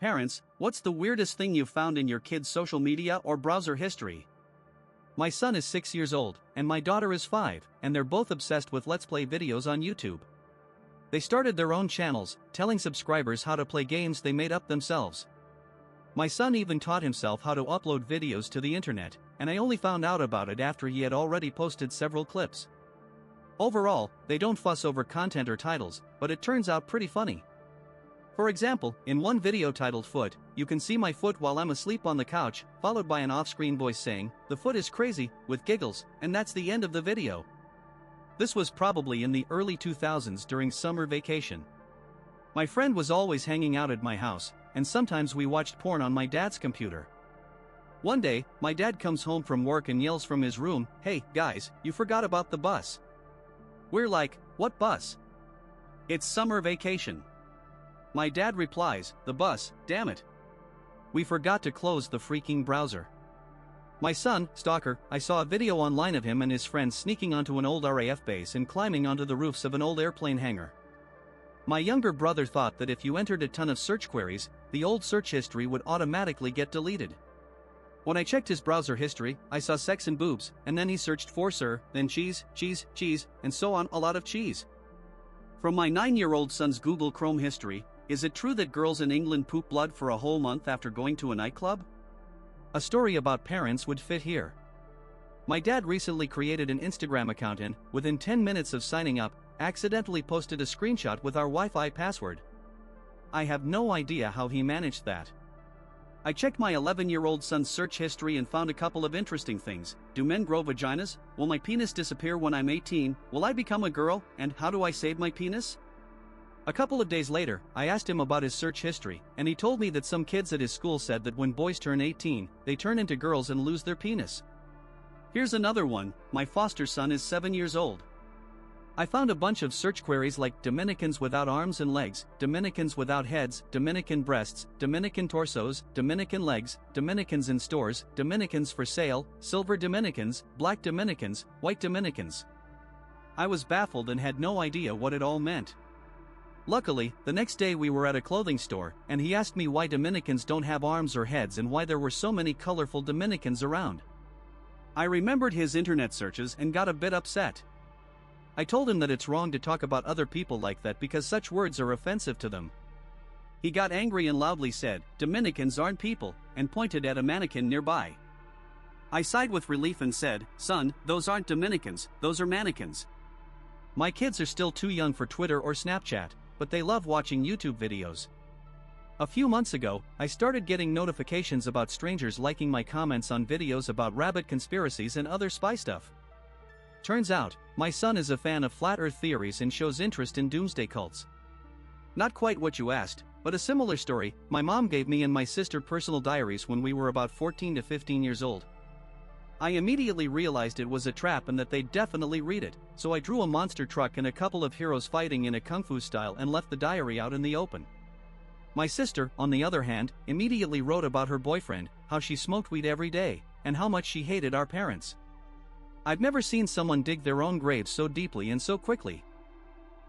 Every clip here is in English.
Parents, what's the weirdest thing you've found in your kid's social media or browser history? My son is 6 years old, and my daughter is 5, and they're both obsessed with Let's Play videos on YouTube. They started their own channels, telling subscribers how to play games they made up themselves. My son even taught himself how to upload videos to the internet, and I only found out about it after he had already posted several clips. Overall, they don't fuss over content or titles, but it turns out pretty funny. For example, in one video titled Foot, you can see my foot while I'm asleep on the couch, followed by an off-screen voice saying, "The foot is crazy," with giggles, and that's the end of the video. This was probably in the early 2000s during summer vacation. My friend was always hanging out at my house, and sometimes we watched porn on my dad's computer. One day, my dad comes home from work and yells from his room, "Hey, guys, you forgot about the bus." We're like, "What bus?" "It's summer vacation." My dad replies, "The bus, damn it. We forgot to close the freaking browser." My son, stalker, I saw a video online of him and his friends sneaking onto an old RAF base and climbing onto the roofs of an old airplane hangar. My younger brother thought that if you entered a ton of search queries, the old search history would automatically get deleted. When I checked his browser history, I saw sex and boobs, and then he searched for sir, then cheese, and so on, a lot of cheese. From my 9-year-old son's Google Chrome history, is it true that girls in England poop blood for a whole month after going to a nightclub? A story about parents would fit here. My dad recently created an Instagram account and, within 10 minutes of signing up, accidentally posted a screenshot with our Wi-Fi password. I have no idea how he managed that. I checked my 11-year-old son's search history and found a couple of interesting things. Do men grow vaginas? Will my penis disappear when I'm 18? Will I become a girl? And how do I save my penis? A couple of days later, I asked him about his search history, and he told me that some kids at his school said that when boys turn 18, they turn into girls and lose their penis. Here's another one. My foster son is 7 years old. I found a bunch of search queries like Dominicans without arms and legs, Dominicans without heads, Dominican breasts, Dominican torsos, Dominican legs, Dominicans in stores, Dominicans for sale, silver Dominicans, black Dominicans, white Dominicans. I was baffled and had no idea what it all meant. Luckily, the next day we were at a clothing store, and he asked me why Dominicans don't have arms or heads and why there were so many colorful Dominicans around. I remembered his internet searches and got a bit upset. I told him that it's wrong to talk about other people like that because such words are offensive to them. He got angry and loudly said, "Dominicans aren't people," and pointed at a mannequin nearby. I sighed with relief and said, "Son, those aren't Dominicans, those are mannequins." My kids are still too young for Twitter or Snapchat, but they love watching YouTube videos. A few months ago, I started getting notifications about strangers liking my comments on videos about rabbit conspiracies and other spy stuff. Turns out, my son is a fan of flat earth theories and shows interest in doomsday cults. Not quite what you asked, but a similar story my mom gave me and my sister personal diaries when we were about 14 to 15 years old. I immediately realized it was a trap and that they'd definitely read it, so I drew a monster truck and a couple of heroes fighting in a kung fu style and left the diary out in the open. My sister, on the other hand, immediately wrote about her boyfriend, how she smoked weed every day, and how much she hated our parents. I've never seen someone dig their own graves so deeply and so quickly.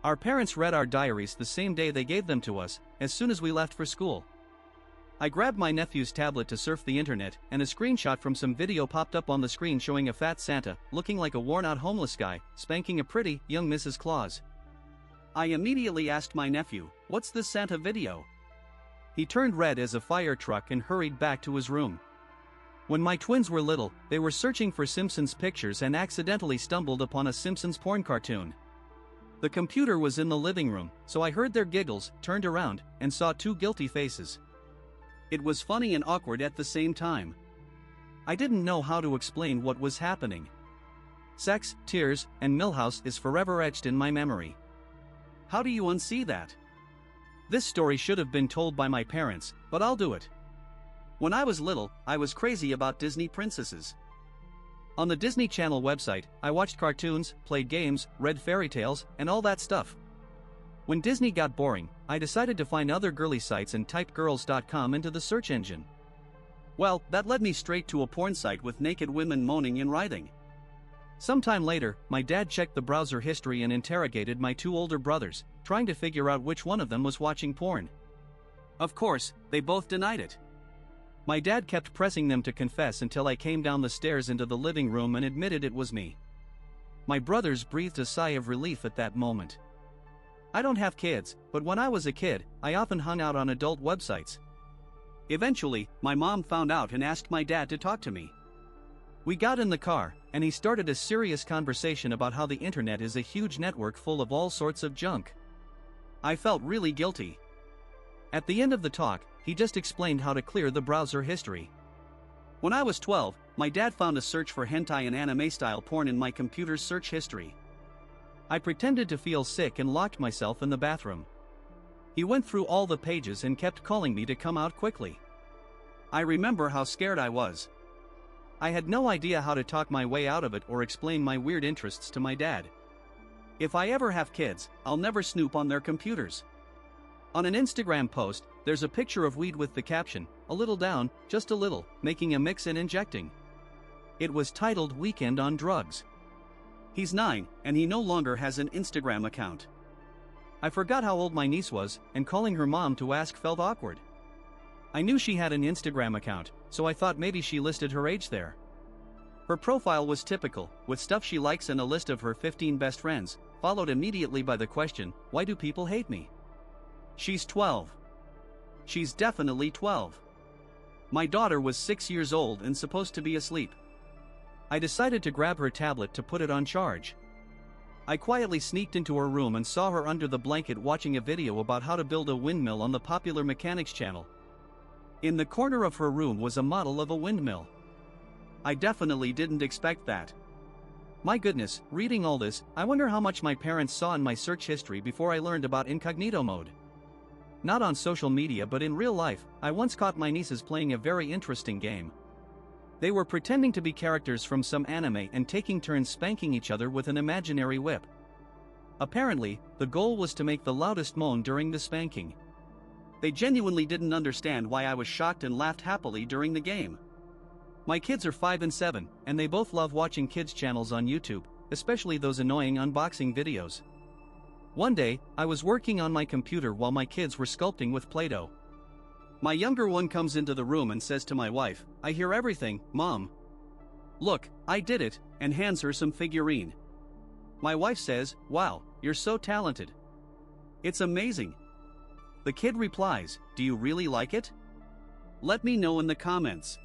Our parents read our diaries the same day they gave them to us, as soon as we left for school. I grabbed my nephew's tablet to surf the internet, and a screenshot from some video popped up on the screen showing a fat Santa, looking like a worn-out homeless guy, spanking a pretty, young Mrs. Claus. I immediately asked my nephew, "What's this Santa video?" He turned red as a fire truck and hurried back to his room. When my twins were little, they were searching for Simpsons pictures and accidentally stumbled upon a Simpsons porn cartoon. The computer was in the living room, so I heard their giggles, turned around, and saw two guilty faces. It was funny and awkward at the same time. I didn't know how to explain what was happening. Sex, tears, and Milhouse is forever etched in my memory. How do you unsee that? This story should have been told by my parents, but I'll do it. When I was little, I was crazy about Disney princesses. On the Disney Channel website, I watched cartoons, played games, read fairy tales, and all that stuff. When Disney got boring, I decided to find other girly sites and typed girls.com into the search engine. Well, that led me straight to a porn site with naked women moaning and writhing. Sometime later, my dad checked the browser history and interrogated my two older brothers, trying to figure out which one of them was watching porn. Of course, they both denied it. My dad kept pressing them to confess until I came down the stairs into the living room and admitted it was me. My brothers breathed a sigh of relief at that moment. I don't have kids, but when I was a kid, I often hung out on adult websites. Eventually, my mom found out and asked my dad to talk to me. We got in the car, and he started a serious conversation about how the internet is a huge network full of all sorts of junk. I felt really guilty. At the end of the talk, he just explained how to clear the browser history. When I was 12, my dad found a search for hentai and anime-style porn in my computer's search history. I pretended to feel sick and locked myself in the bathroom. He went through all the pages and kept calling me to come out quickly. I remember how scared I was. I had no idea how to talk my way out of it or explain my weird interests to my dad. If I ever have kids, I'll never snoop on their computers. On an Instagram post, there's a picture of weed with the caption, "A little down, just a little, making a mix and injecting." It was titled "Weekend on Drugs." He's 9, and he no longer has an Instagram account. I forgot how old my niece was, and calling her mom to ask felt awkward. I knew she had an Instagram account, so I thought maybe she listed her age there. Her profile was typical, with stuff she likes and a list of her 15 best friends, followed immediately by the question, "Why do people hate me?" She's 12. She's definitely 12. My daughter was 6 years old and supposed to be asleep. I decided to grab her tablet to put it on charge. I quietly sneaked into her room and saw her under the blanket watching a video about how to build a windmill on the Popular Mechanics channel. In the corner of her room was a model of a windmill. I definitely didn't expect that. My goodness, reading all this, I wonder how much my parents saw in my search history before I learned about incognito mode. Not on social media but in real life, I once caught my nieces playing a very interesting game. They were pretending to be characters from some anime and taking turns spanking each other with an imaginary whip. Apparently, the goal was to make the loudest moan during the spanking. They genuinely didn't understand why I was shocked and laughed happily during the game. My kids are 5 and 7, and they both love watching kids' channels on YouTube, especially those annoying unboxing videos. One day, I was working on my computer while my kids were sculpting with Play-Doh. My younger one comes into the room and says to my wife, "I hear everything, Mom." "Look, I did it," and hands her some figurine. My wife says, "Wow, you're so talented. It's amazing." The kid replies, "Do you really like it? Let me know in the comments."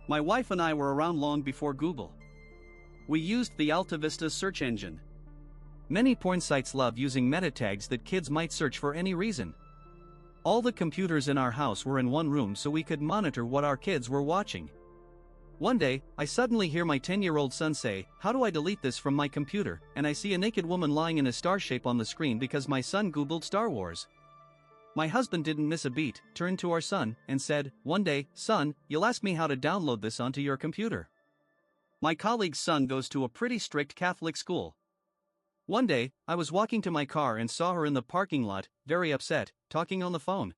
My wife and I were around long before Google. We used the AltaVista search engine. Many porn sites love using meta tags that kids might search for any reason. All the computers in our house were in one room so we could monitor what our kids were watching. One day, I suddenly hear my 10-year-old son say, "How do I delete this from my computer?" And I see a naked woman lying in a star shape on the screen because my son Googled Star Wars. My husband didn't miss a beat, turned to our son, and said, "One day, son, you'll ask me how to download this onto your computer." My colleague's son goes to a pretty strict Catholic school. One day, I was walking to my car and saw her in the parking lot, very upset, talking on the phone.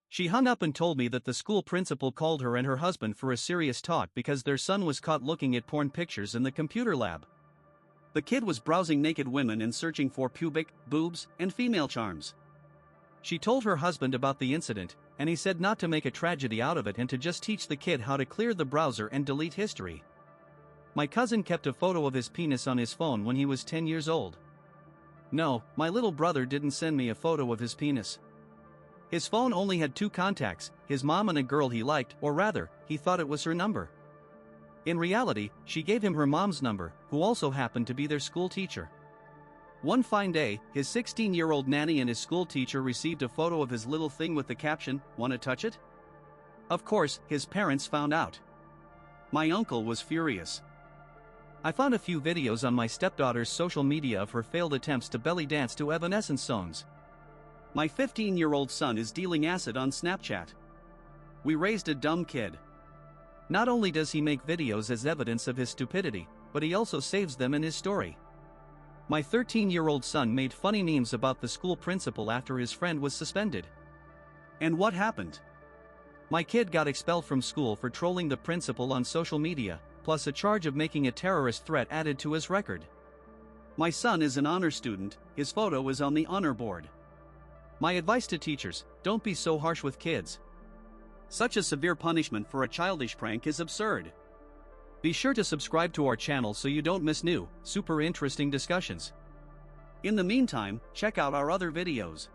She hung up and told me that the school principal called her and her husband for a serious talk because their son was caught looking at porn pictures in the computer lab. The kid was browsing naked women and searching for pubic, boobs, and female charms. She told her husband about the incident, and he said not to make a tragedy out of it and to just teach the kid how to clear the browser and delete history. My cousin kept a photo of his penis on his phone when he was 10 years old. No, my little brother didn't send me a photo of his penis. His phone only had 2 contacts, his mom and a girl he liked, or rather, he thought it was her number. In reality, she gave him her mom's number, who also happened to be their school teacher. One fine day, his 16-year-old nanny and his school teacher received a photo of his little thing with the caption, "Wanna touch it?" Of course, his parents found out. My uncle was furious. I found a few videos on my stepdaughter's social media of her failed attempts to belly dance to Evanescence songs. My 15-year-old son is dealing acid on Snapchat. We raised a dumb kid. Not only does he make videos as evidence of his stupidity, but he also saves them in his story. My 13-year-old son made funny memes about the school principal after his friend was suspended. And what happened? My kid got expelled from school for trolling the principal on social media, plus a charge of making a terrorist threat added to his record. My son is an honor student, his photo is on the honor board. My advice to teachers, don't be so harsh with kids. Such a severe punishment for a childish prank is absurd. Be sure to subscribe to our channel so you don't miss new, super interesting discussions. In the meantime, check out our other videos.